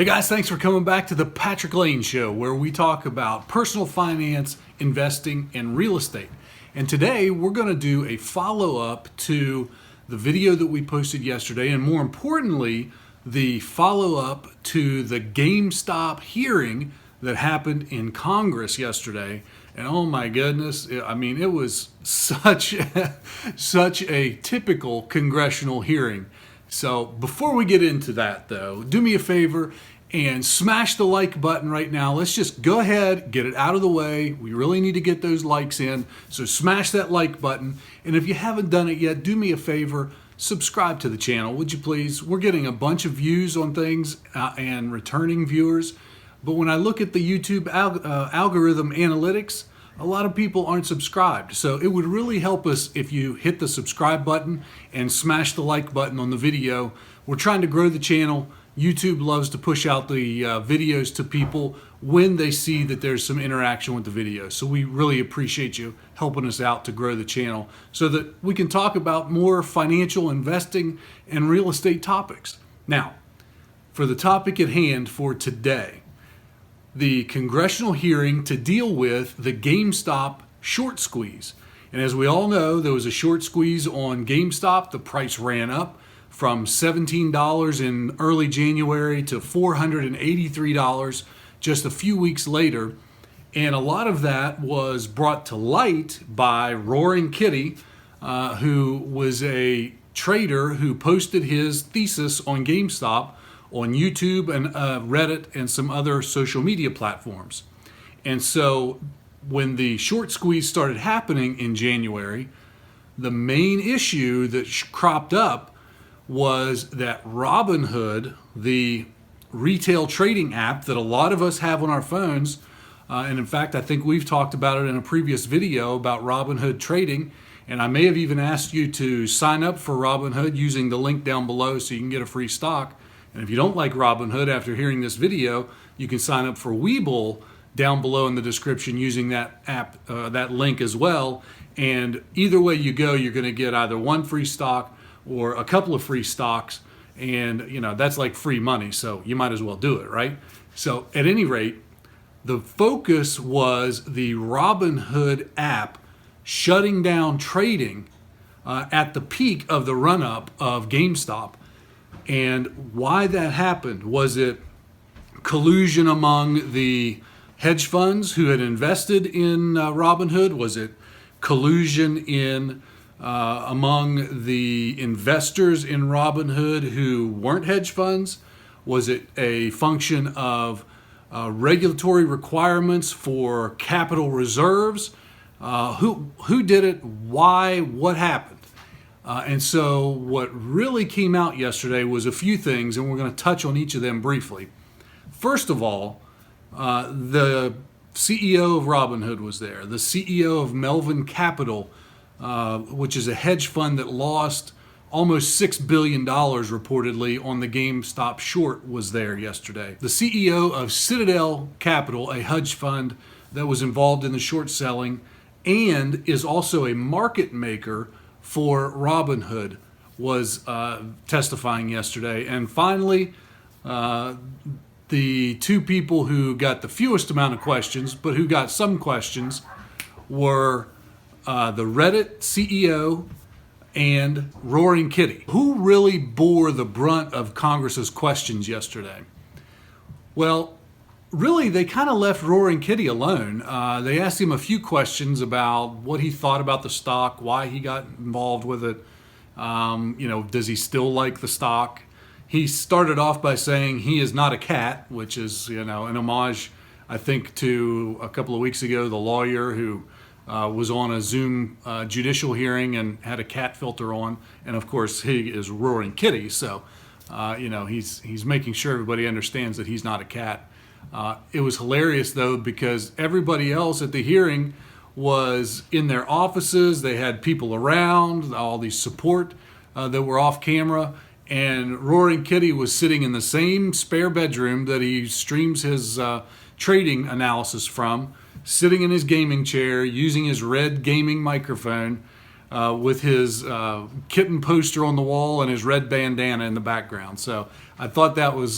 Hey guys, thanks for coming back to the Patrick Lane Show, where we talk about personal finance, investing, and real estate. And today we're going to do a follow-up to the video that we posted yesterday, and more importantly, the follow-up to the GameStop hearing that happened in Congress yesterday. And oh my goodness, I mean, it was such a typical congressional hearing. So before we get into that though, do me a favor and smash the like button right now. Let's just go ahead, get it out of the way. We really need to get those likes in. So smash that like button. And if you haven't done it yet, do me a favor, subscribe to the channel, would you please? We're getting a bunch of views on things and returning viewers. But when I look at the YouTube algorithm analytics, a lot of people aren't subscribed. So it would really help us if you hit the subscribe button and smash the like button on the video. We're trying to grow the channel. YouTube loves to push out the videos to people when they see that there's some interaction with the video. So we really appreciate you helping us out to grow the channel so that we can talk about more financial investing and real estate topics. Now, for the topic at hand for today, the congressional hearing to deal with the GameStop short squeeze. And as we all know, there was a short squeeze on GameStop. The price ran up from $17 in early January to $483 just a few weeks later. And a lot of that was brought to light by Roaring Kitty, who was a trader who posted his thesis on GameStop on YouTube and Reddit and some other social media platforms. And so when the short squeeze started happening in January, the main issue that cropped up was that Robinhood, the retail trading app that a lot of us have on our phones, and in fact I think we've talked about it in a previous video about Robinhood trading, and I may have even asked you to sign up for Robinhood using the link down below so you can get a free stock. And if you don't like Robinhood after hearing this video, you can sign up for WeBull down below in the description using that app, that link as well. And either way you go, you're going to get either one free stock or a couple of free stocks. And, you know, that's like free money, so you might as well do it, right? So at any rate, the focus was the Robinhood app shutting down trading at the peak of the run-up of GameStop. And why that happened, was it collusion among the hedge funds who had invested in Robinhood? Was it collusion among the investors in Robinhood who weren't hedge funds? Was it a function of regulatory requirements for capital reserves? Who did it? Why? What happened? And so what really came out yesterday was a few things, and we're going to touch on each of them briefly. First of all, the CEO of Robinhood was there. The CEO of Melvin Capital, which is a hedge fund that lost almost $6 billion reportedly on the GameStop short, was there yesterday. The CEO of Citadel Capital, a hedge fund that was involved in the short selling and is also a market maker for Robinhood, was testifying yesterday. And finally, the two people who got the fewest amount of questions, but who got some questions, were the Reddit CEO and Roaring Kitty. Who really bore the brunt of Congress's questions yesterday? Well, really, they kind of left Roaring Kitty alone. They asked him a few questions about what he thought about the stock, why he got involved with it. You know, does he still like the stock? He started off by saying he is not a cat, which is, you know, an homage, I think, to a couple of weeks ago, the lawyer who was on a Zoom judicial hearing and had a cat filter on. And of course, he is Roaring Kitty. So, you know, he's making sure everybody understands that he's not a cat. It was hilarious, though, because everybody else at the hearing was in their offices. They had people around, all these support that were off camera. And Roaring Kitty was sitting in the same spare bedroom that he streams his trading analysis from, sitting in his gaming chair, using his red gaming microphone, with his kitten poster on the wall and his red bandana in the background. So I thought that was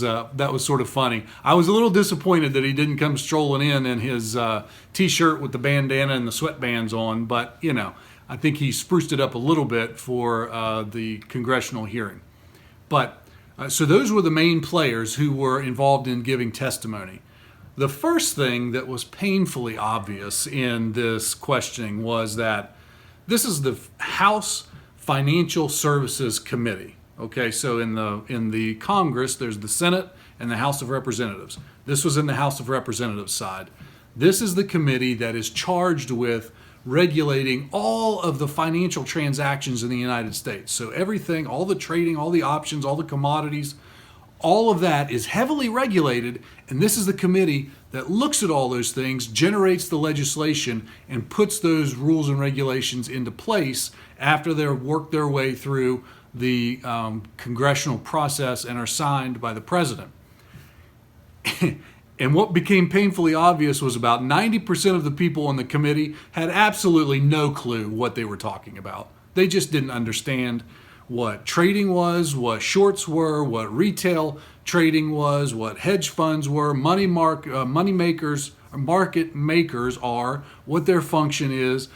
sort of funny. I was a little disappointed that he didn't come strolling in his T-shirt with the bandana and the sweatbands on, but you know, I think he spruced it up a little bit for the congressional hearing. But so those were the main players who were involved in giving testimony. The first thing that was painfully obvious in this questioning was that this is the House Financial Services Committee. Okay, so in the Congress, there's the Senate and the House of Representatives. This was in the House of Representatives side. This is the committee that is charged with regulating all of the financial transactions in the United States. So everything, all the trading, all the options, all the commodities, all of that is heavily regulated, and this is the committee that looks at all those things, generates the legislation, and puts those rules and regulations into place after they've worked their way through the congressional process and are signed by the president. And what became painfully obvious was about 90% of the people on the committee had absolutely no clue what they were talking about. They just didn't understand what trading was, what shorts were, what retail trading was, what hedge funds were, money makers, market makers are, what their function is,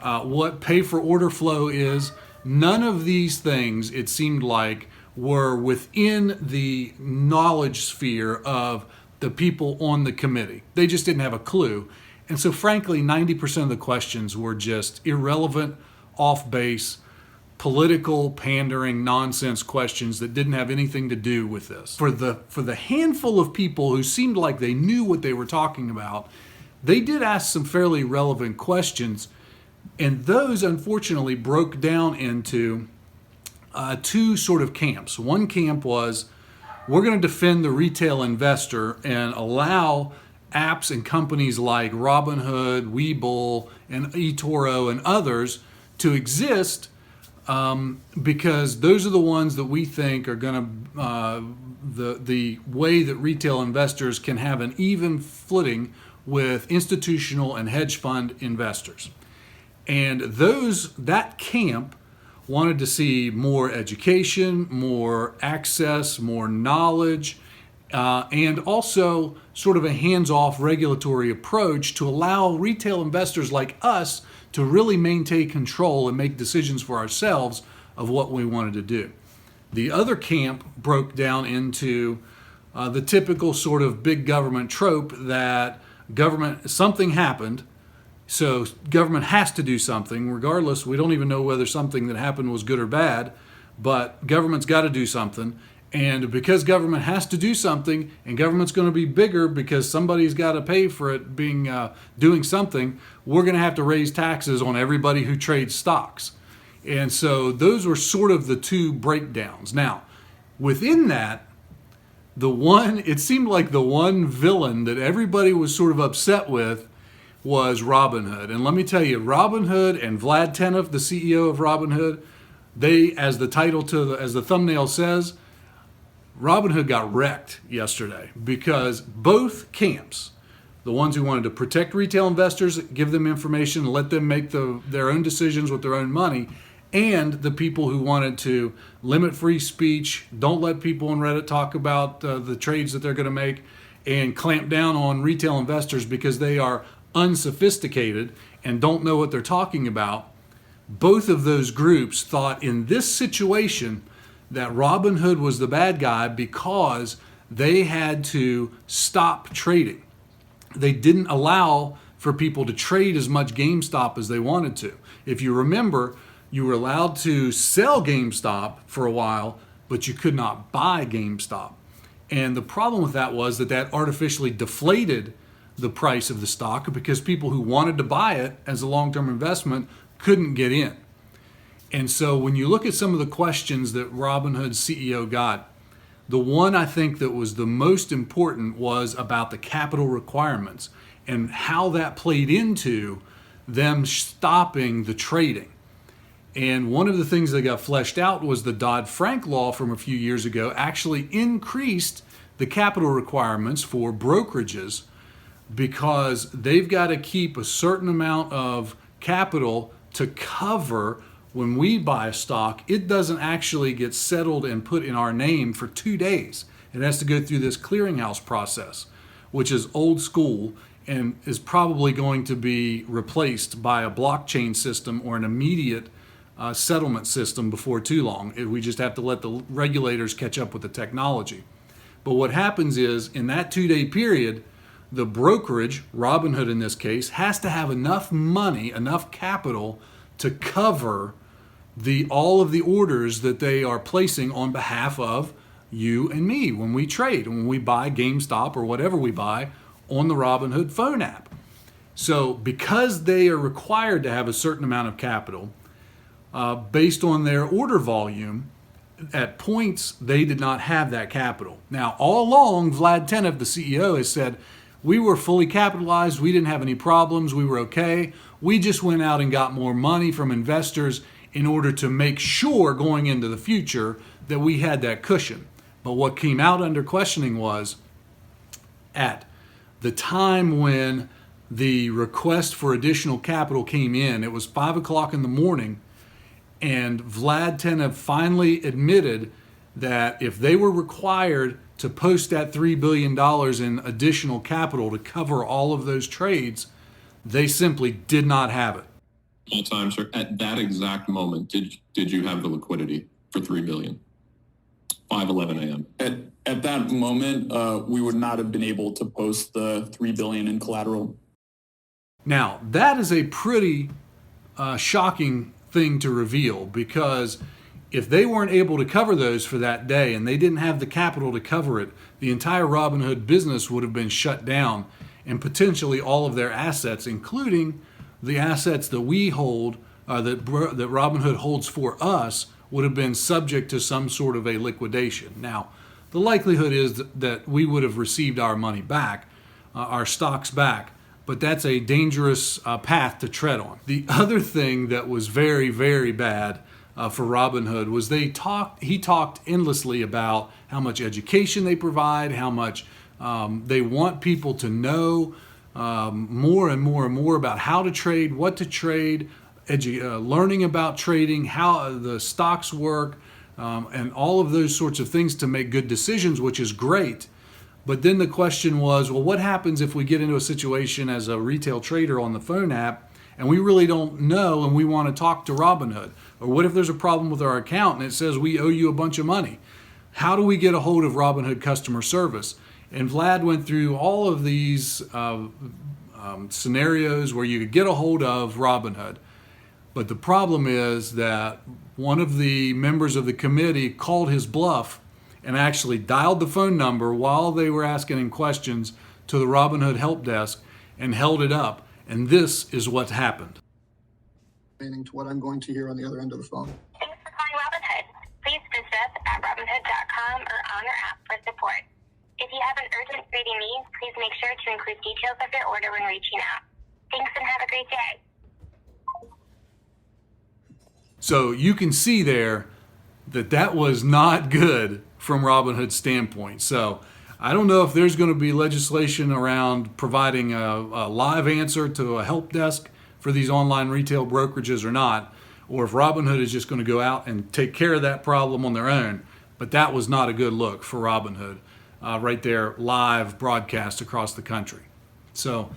what pay for order flow is. None of these things, it seemed like, were within the knowledge sphere of the people on the committee. They just didn't have a clue. And so frankly, 90% of the questions were just irrelevant, off base, political, pandering, nonsense questions that didn't have anything to do with this. For the handful of people who seemed like they knew what they were talking about, they did ask some fairly relevant questions, and those unfortunately broke down into two sort of camps. One camp was, we're going to defend the retail investor and allow apps and companies like Robinhood, WeBull, and eToro and others to exist because those are the ones that we think are going to, the way that retail investors can have an even footing with institutional and hedge fund investors. And that camp wanted to see more education, more access, more knowledge, and also sort of a hands-off regulatory approach to allow retail investors like us to really maintain control and make decisions for ourselves of what we wanted to do. The other camp broke down into the typical sort of big government trope that something happened, so government has to do something. Regardless, we don't even know whether something that happened was good or bad, but government's got to do something. And because government has to do something, and government's going to be bigger because somebody's got to pay for it doing something, we're going to have to raise taxes on everybody who trades stocks. And so those were sort of the two breakdowns. Now, within that, it seemed like the one villain that everybody was sort of upset with was Robinhood. And let me tell you, Robinhood and Vlad, the CEO of Robinhood, as the thumbnail says, Robinhood got wrecked yesterday because both camps, the ones who wanted to protect retail investors, give them information, let them make their own decisions with their own money, and the people who wanted to limit free speech, don't let people on Reddit talk about the trades that they're going to make, and clamp down on retail investors because they are unsophisticated and don't know what they're talking about. Both of those groups thought in this situation that Robinhood was the bad guy because they had to stop trading. They didn't allow for people to trade as much GameStop as they wanted to. If you remember, you were allowed to sell GameStop for a while, but you could not buy GameStop. And the problem with that was that artificially deflated the price of the stock because people who wanted to buy it as a long-term investment couldn't get in. And so when you look at some of the questions that Robinhood's CEO got, the one I think that was the most important was about the capital requirements and how that played into them stopping the trading. And one of the things that got fleshed out was the Dodd-Frank law from a few years ago actually increased the capital requirements for brokerages because they've got to keep a certain amount of capital to cover when we buy a stock, it doesn't actually get settled and put in our name for 2 days. It has to go through this clearinghouse process, which is old school and is probably going to be replaced by a blockchain system or an immediate settlement system before too long. We just have to let the regulators catch up with the technology. But what happens is, in that 2-day period, the brokerage, Robinhood in this case, has to have enough money, enough capital to cover all of the orders that they are placing on behalf of you and me when we trade, when we buy GameStop or whatever we buy on the Robinhood phone app. So because they are required to have a certain amount of capital, based on their order volume, at points they did not have that capital. Now, all along, Vlad, the CEO, has said, we were fully capitalized, we didn't have any problems, we were okay. We just went out and got more money from investors in order to make sure going into the future that we had that cushion. But what came out under questioning was, at the time when the request for additional capital came in, it was 5 o'clock in the morning, and Vlad finally admitted that if they were required to post that $3 billion in additional capital to cover all of those trades, they simply did not have it. All time, sir. At that exact moment, did you have the liquidity for $3 billion? 5:11 a.m. At that moment, we would not have been able to post the $3 billion in collateral. Now, that is a pretty shocking thing to reveal, because if they weren't able to cover those for that day and they didn't have the capital to cover it, the entire Robinhood business would have been shut down, and potentially all of their assets, including the assets that we hold, that Robinhood holds for us, would have been subject to some sort of a liquidation. Now, the likelihood is that we would have received our money back, our stocks back, but that's a dangerous path to tread on. The other thing that was very, very bad for Robinhood was he talked endlessly about how much education they provide, how much they want people to know more and more and more about how to trade, what to trade, learning about trading, how the stocks work, and all of those sorts of things to make good decisions, which is great. But then the question was, well, what happens if we get into a situation as a retail trader on the phone app and we really don't know and we want to talk to Robinhood? Or what if there's a problem with our account and it says we owe you a bunch of money? How do we get a hold of Robinhood customer service? And Vlad went through all of these scenarios where you could get a hold of Robinhood. But the problem is that one of the members of the committee called his bluff and actually dialed the phone number while they were asking him questions to the Robinhood help desk and held it up. And this is what happened. To what I'm going to hear on the other end of the phone. Thanks for calling Robinhood. Please visit us at Robinhood.com or on our app for support. If you have an urgent trading need, please make sure to include details of your order when reaching out. Thanks and have a great day. So you can see there that was not good from Robinhood's standpoint. So I don't know if there's going to be legislation around providing a live answer to a help desk for these online retail brokerages or not, or if Robinhood is just going to go out and take care of that problem on their own. But that was not a good look for Robinhood, right there, live broadcast across the country. So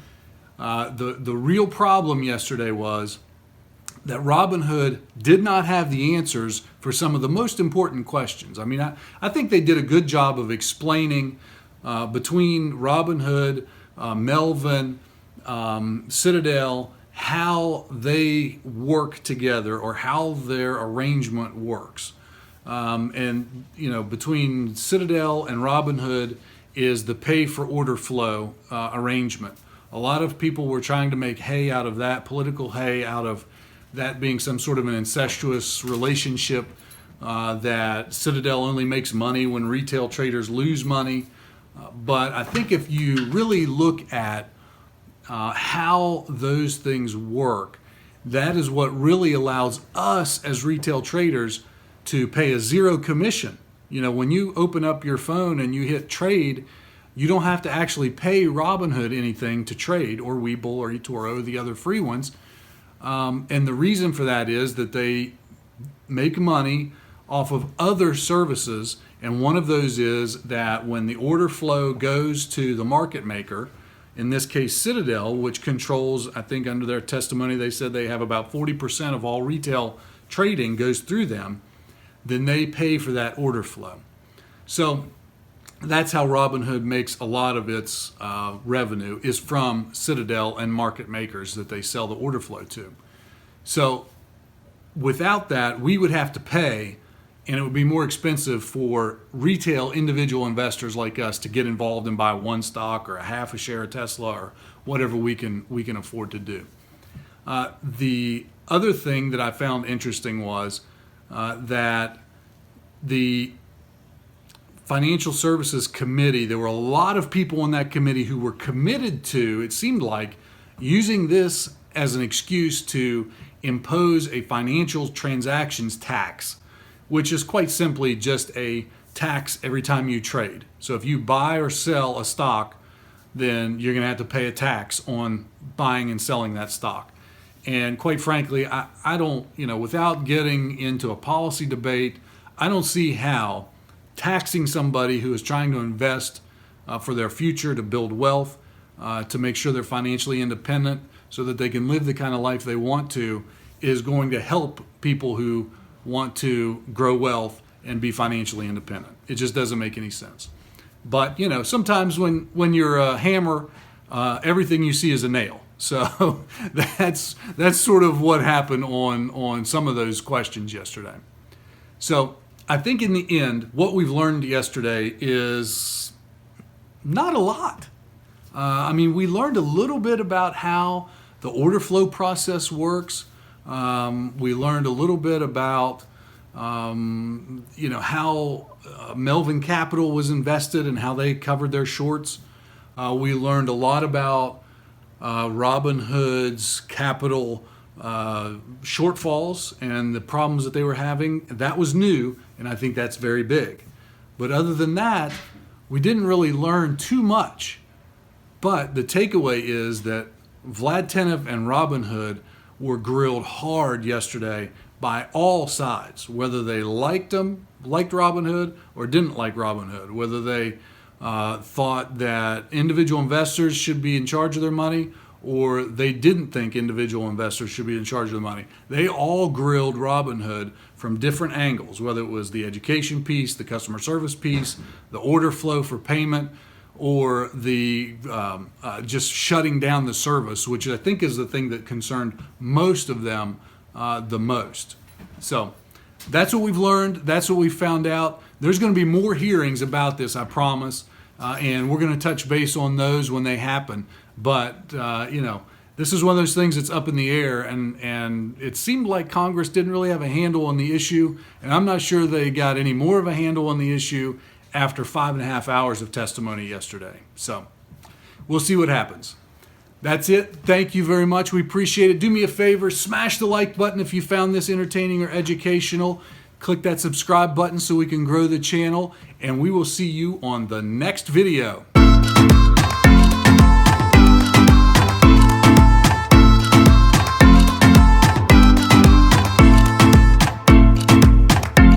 the real problem yesterday was that Robinhood did not have the answers for some of the most important questions. I mean, I think they did a good job of explaining between Robinhood, Melvin, Citadel, how they work together or how their arrangement works. And, between Citadel and Robinhood is the pay for order flow arrangement. A lot of people were trying to make hay out of that, political hay out of that being some sort of an incestuous relationship, that Citadel only makes money when retail traders lose money. But I think if you really look at how those things work, that is what really allows us as retail traders to pay a zero commission. When you open up your phone and you hit trade, you don't have to actually pay Robinhood anything to trade, or WeBull or eToro, the other free ones. And the reason for that is that they make money off of other services. And one of those is that when the order flow goes to the market maker, in this case Citadel, which controls, I think under their testimony they said they have about 40% of all retail trading goes through them, then they pay for that order flow. So that's how Robinhood makes a lot of its revenue, is from Citadel and market makers that they sell the order flow to. So without that, we would have to pay, and it would be more expensive for retail individual investors like us to get involved and buy one stock or a half a share of Tesla or whatever we can afford to do. The other thing that I found interesting was that the Financial Services Committee, there were a lot of people on that committee who were committed to, it seemed like, using this as an excuse to impose a financial transactions tax, which is quite simply just a tax every time you trade. So if you buy or sell a stock, then you're going to have to pay a tax on buying and selling that stock. And quite frankly, I don't, without getting into a policy debate, I don't see how taxing somebody who is trying to invest for their future, to build wealth, to make sure they're financially independent so that they can live the kind of life they want to, is going to help people who want to grow wealth and be financially independent. It just doesn't make any sense. But, sometimes when you're a hammer, everything you see is a nail. So that's sort of what happened on some of those questions yesterday. So I think in the end, what we've learned yesterday is not a lot. We learned a little bit about how the order flow process works. We learned a little bit about, how Melvin Capital was invested and how they covered their shorts. We learned a lot about Robinhood's capital shortfalls and the problems that they were having. That was new, and I think that's very big. But other than that, we didn't really learn too much. But the takeaway is that Vlad and Robinhood were grilled hard yesterday by all sides, whether they liked Robinhood or didn't like Robinhood, whether they thought that individual investors should be in charge of their money or they didn't think individual investors should be in charge of the money. They all grilled Robinhood from different angles, whether it was the education piece, the customer service piece, the order flow for payment, or the just shutting down the service, which I think is the thing that concerned most of them the most. So that's what we've learned. That's what we found out. There's going to be more hearings about this, I promise, and we're going to touch base on those when they happen. But, this is one of those things that's up in the air, and it seemed like Congress didn't really have a handle on the issue, and I'm not sure they got any more of a handle on the issue after 5.5 hours of testimony yesterday. So we'll see what happens. That's it. Thank you very much. We appreciate it. Do me a favor, smash the like button if you found this entertaining or educational. Click that subscribe button so we can grow the channel, and we will see you on the next video.